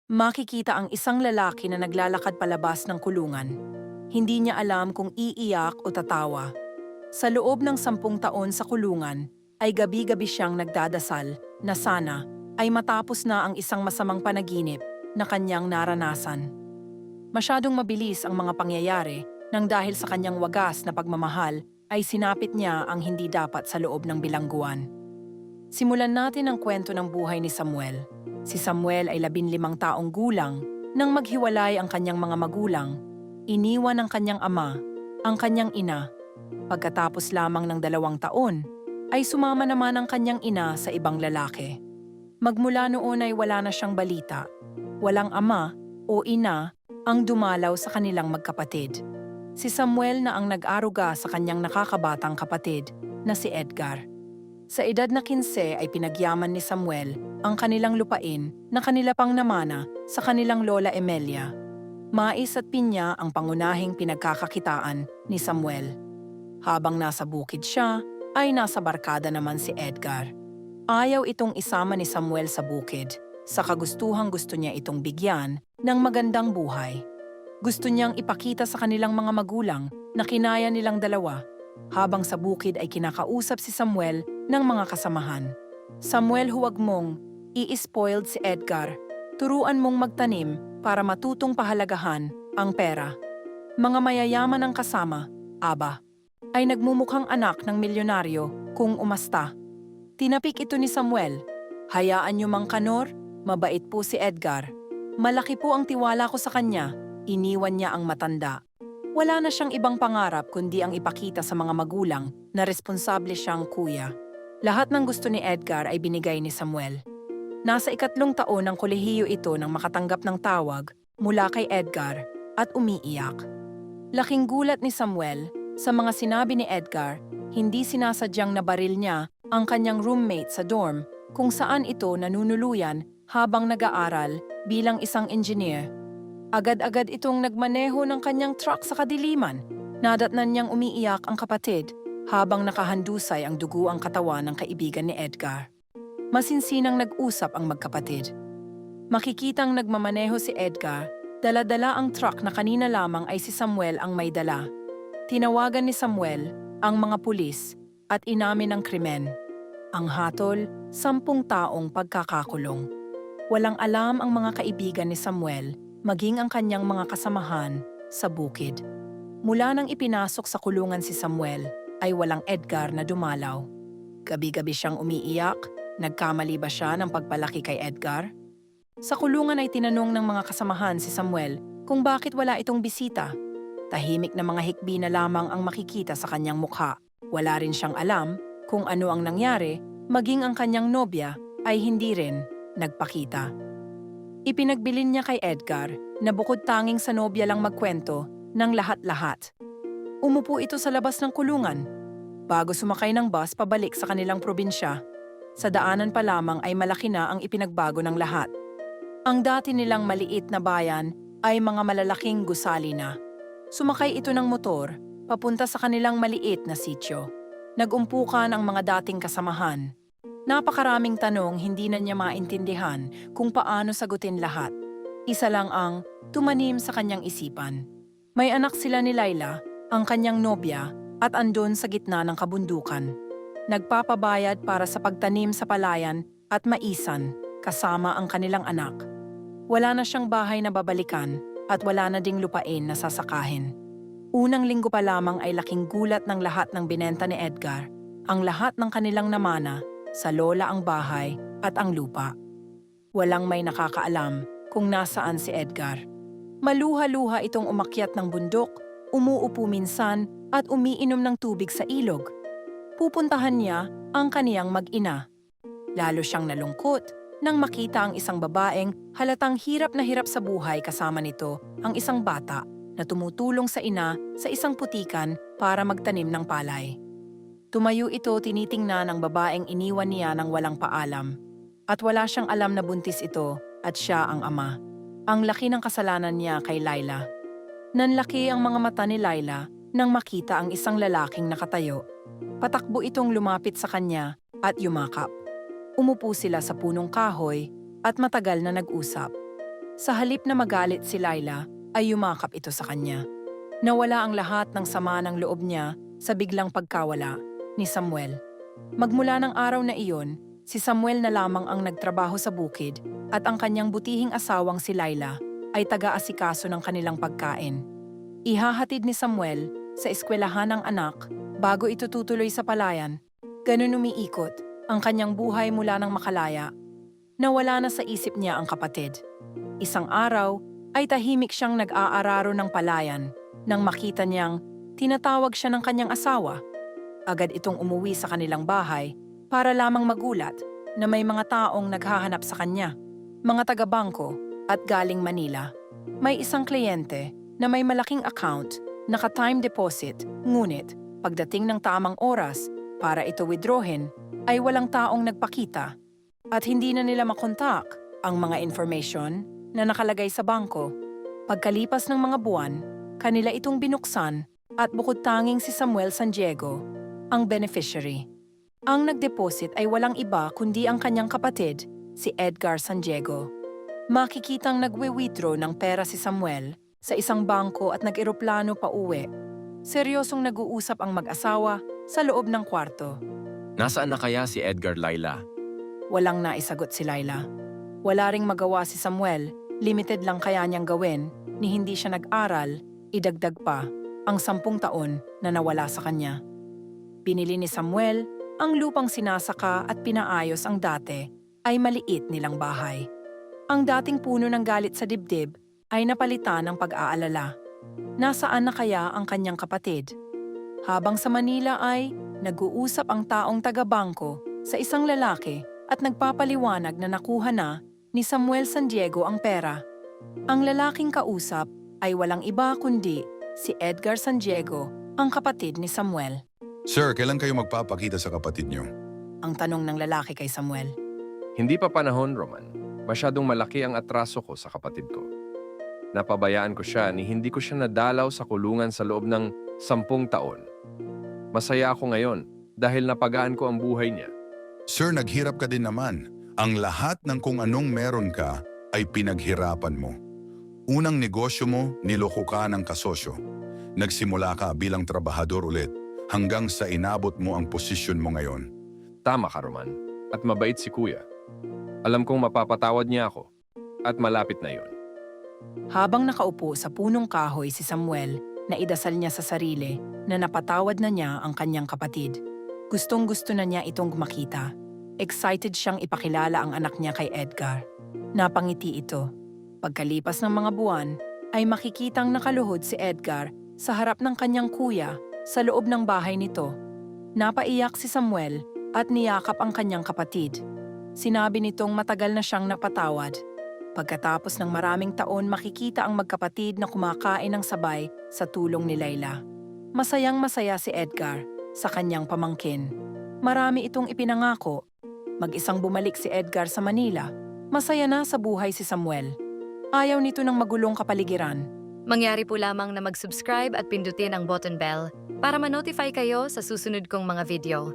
Makikita ang isang lalaki na naglalakad palabas ng kulungan. Hindi niya alam kung iiyak o tatawa. Sa loob ng 10 taon sa kulungan, ay gabi-gabi siyang nagdadasal na sana ay matapos na ang isang masamang panaginip na kanyang naranasan. Masyadong mabilis ang mga pangyayari nang dahil sa kanyang wagas na pagmamahal ay sinapit niya ang hindi dapat sa loob ng bilangguan. Simulan natin ang kwento ng buhay ni Samuel. Si Samuel ay 15 taong gulang nang maghiwalay ang kanyang mga magulang. Iniwan ng kanyang ama, ang kanyang ina. Pagkatapos lamang ng 2 taon, ay sumama naman ang kanyang ina sa ibang lalaki. Magmula noon ay wala na siyang balita. Walang ama o ina ang dumalaw sa kanilang magkapatid. Si Samuel na ang nag-aruga sa kanyang nakakabatang kapatid na si Edgar. Sa edad na 15 ay pinagyaman ni Samuel ang kanilang lupain na kanila pang namana sa kanilang lola Emelia. Mais at pinya ang pangunahing pinagkakakitaan ni Samuel. Habang nasa bukid siya, ay nasa barkada naman si Edgar. Ayaw itong isama ni Samuel sa bukid. Sa kagustuhang gusto niya itong bigyan ng magandang buhay. Gusto niyang ipakita sa kanilang mga magulang na kinaya nilang dalawa. Habang sa bukid ay kinakausap si Samuel ng mga kasamahan. Samuel, huwag mong i-spoiled si Edgar. Turuan mong magtanim para matutong pahalagahan ang pera. Mga mayayaman ang kasama, aba, ay nagmumukhang anak ng milyonaryo kung umasta. Tinapik ito ni Samuel. Hayaan niyo Mang Kanor, mabait po si Edgar. Malaki po ang tiwala ko sa kanya. Iniwan niya ang matanda. Wala na siyang ibang pangarap kundi ang ipakita sa mga magulang na responsable siyang kuya. Lahat ng gusto ni Edgar ay binigay ni Samuel. Nasa 3 taon ng kolehiyo ito nang makatanggap ng tawag mula kay Edgar at umiiyak. Laking gulat ni Samuel sa mga sinabi ni Edgar, hindi sinasadyang nabaril niya ang kanyang roommate sa dorm kung saan ito nanunuluyan habang nag-aaral bilang isang engineer. Agad-agad itong nagmaneho ng kanyang truck sa kadiliman. Nadatnan niyang umiiyak ang kapatid habang nakahandusay ang dugo ang katawan ng kaibigan ni Edgar. Masinsinang nag-usap ang magkapatid. Makikitang nagmamaneho si Edgar, dala-dala ang truck na kanina lamang ay si Samuel ang may dala. Tinawagan ni Samuel ang mga pulis at inamin ang krimen. Ang hatol, 10 taong pagkakakulong. Walang alam ang mga kaibigan ni Samuel, maging ang kanyang mga kasamahan sa bukid. Mula nang ipinasok sa kulungan si Samuel, ay walang Edgar na dumalaw. Gabi-gabi siyang umiiyak, nagkamali ba siya ng pagpalaki kay Edgar? Sa kulungan ay tinanong ng mga kasamahan si Samuel kung bakit wala itong bisita. Tahimik na mga hikbi na lamang ang makikita sa kanyang mukha. Wala rin siyang alam kung ano ang nangyari, maging ang kanyang nobya ay hindi rin nagpakita. Ipinagbilin niya kay Edgar na bukod tanging sa nobya lang magkwento ng lahat-lahat. Umupo ito sa labas ng kulungan bago sumakay ng bus pabalik sa kanilang probinsya. Sa daanan pa lamang ay malaki na ang ipinagbago ng lahat. Ang dati nilang maliit na bayan ay mga malalaking gusali na. Sumakay ito ng motor papunta sa kanilang maliit na sityo. Nag-umpukan ang mga dating kasamahan. Napakaraming tanong hindi na niya maintindihan kung paano sagutin lahat. Isa lang ang tumanim sa kanyang isipan. May anak sila ni Laila, ang kanyang nobya, at andon sa gitna ng kabundukan. Nagpapabayad para sa pagtanim sa palayan at maisan kasama ang kanilang anak. Wala na siyang bahay na babalikan at wala na ding lupain na sasakahin. Unang linggo pa lamang ay laking gulat ng lahat ng binenta ni Edgar, ang lahat ng kanilang namana, sa lola ang bahay at ang lupa. Walang may nakakaalam kung nasaan si Edgar. Maluha-luha itong umakyat ng bundok, umuupo minsan at umiinom ng tubig sa ilog. Pupuntahan niya ang kaniyang mag-ina. Lalo siyang nalungkot nang makita ang isang babaeng halatang hirap na hirap sa buhay kasama nito ang isang bata na tumutulong sa ina sa isang putikan para magtanim ng palay. Tumayo ito tinitingnan ang babaeng iniwan niya ng walang paalam. At wala siyang alam na buntis ito at siya ang ama. Ang laki ng kasalanan niya kay Laila. Nanlaki ang mga mata ni Laila nang makita ang isang lalaking nakatayo. Patakbo itong lumapit sa kanya at yumakap. Umupo sila sa punong kahoy at matagal na nag-usap. Sa halip na magalit si Laila, ay yumakap ito sa kanya. Nawala ang lahat ng sama ng loob niya sa biglang pagkawala ni Samuel. Magmula ng araw na iyon, si Samuel na lamang ang nagtrabaho sa bukid at ang kanyang butihing asawang si Laila ay taga-asikaso ng kanilang pagkain. Ihahatid ni Samuel sa eskwelahan ng anak bago ito tutuloy sa palayan. Ganun umiikot ang kanyang buhay mula nang makalaya. Nawala na sa isip niya ang kapatid. Isang araw ay tahimik siyang nag-aararo ng palayan nang makita niyang tinatawag siya ng kanyang asawa. Agad itong umuwi sa kanilang bahay para lamang magulat na may mga taong naghahanap sa kanya, mga taga-bangko at galing Manila. May isang kliyente na may malaking account, naka-time deposit, ngunit pagdating ng tamang oras para ito withdrawin ay walang taong nagpakita at hindi na nila makontak ang mga information na nakalagay sa bangko. Pagkalipas ng mga buwan, kanila itong binuksan at bukod tanging si Samuel San Diego ang beneficiary. Ang nagdeposit ay walang iba kundi ang kanyang kapatid, si Edgar San Diego. Makikitang nagwe-withdraw ng pera si Samuel sa isang bangko at nag-eroplano pa uwi. Seryosong nag-uusap ang mag-asawa sa loob ng kwarto. Nasaan na kaya si Edgar, Laila? Walang naisagot si Laila. Wala ring magawa si Samuel, limited lang kaya niyang gawin ni hindi siya nag-aral, idagdag pa ang 10 taon na nawala sa kanya. Binili ni Samuel ang lupang sinasaka at pinaayos ang dati ay maliit nilang bahay. Ang dating puno ng galit sa dibdib ay napalitan ng pag-aalala. Nasaan na kaya ang kanyang kapatid? Habang sa Manila ay nag-uusap ang taong taga-bangko sa isang lalaki at nagpapaliwanag na nakuha na ni Samuel San Diego ang pera. Ang lalaking kausap ay walang iba kundi si Edgar San Diego, ang kapatid ni Samuel. Sir, kailan kayo magpapakita sa kapatid niyo? Ang tanong ng lalaki kay Samuel. Hindi pa panahon, Roman. Masyadong malaki ang atraso ko sa kapatid ko. Napabayaan ko siya ni hindi ko siya nadalaw sa kulungan sa loob ng 10 taon. Masaya ako ngayon dahil napagaan ko ang buhay niya. Sir, naghirap ka din naman. Ang lahat ng kung anong meron ka ay pinaghirapan mo. Unang negosyo mo, niloko ka ng kasosyo. Nagsimula ka bilang trabahador ulit hanggang sa inabot mo ang posisyon mo ngayon. Tama ka, Roman. At mabait si Kuya. Alam kong mapapatawad niya ako. At malapit na yon. Habang nakaupo sa punong kahoy si Samuel, naidasal niya sa sarili na napatawad na niya ang kanyang kapatid. Gustong-gusto na niya itong makita. Excited siyang ipakilala ang anak niya kay Edgar. Napangiti ito. Pagkalipas ng mga buwan, ay makikitang nakaluhod si Edgar sa harap ng kanyang kuya sa loob ng bahay nito. Napaiyak si Samuel at niyakap ang kanyang kapatid. Sinabi nitong matagal na siyang napatawad. Pagkatapos ng maraming taon, makikita ang magkapatid na kumakain ng sabay sa tulong ni Laila. Masayang masaya si Edgar sa kanyang pamangkin. Marami itong ipinangako. Mag-isang bumalik si Edgar sa Manila. Masaya na sa buhay si Samuel. Ayaw nito ng magulong kapaligiran. Mangyari po lamang na mag-subscribe at pindutin ang button bell para ma-notify kayo sa susunod kong mga video.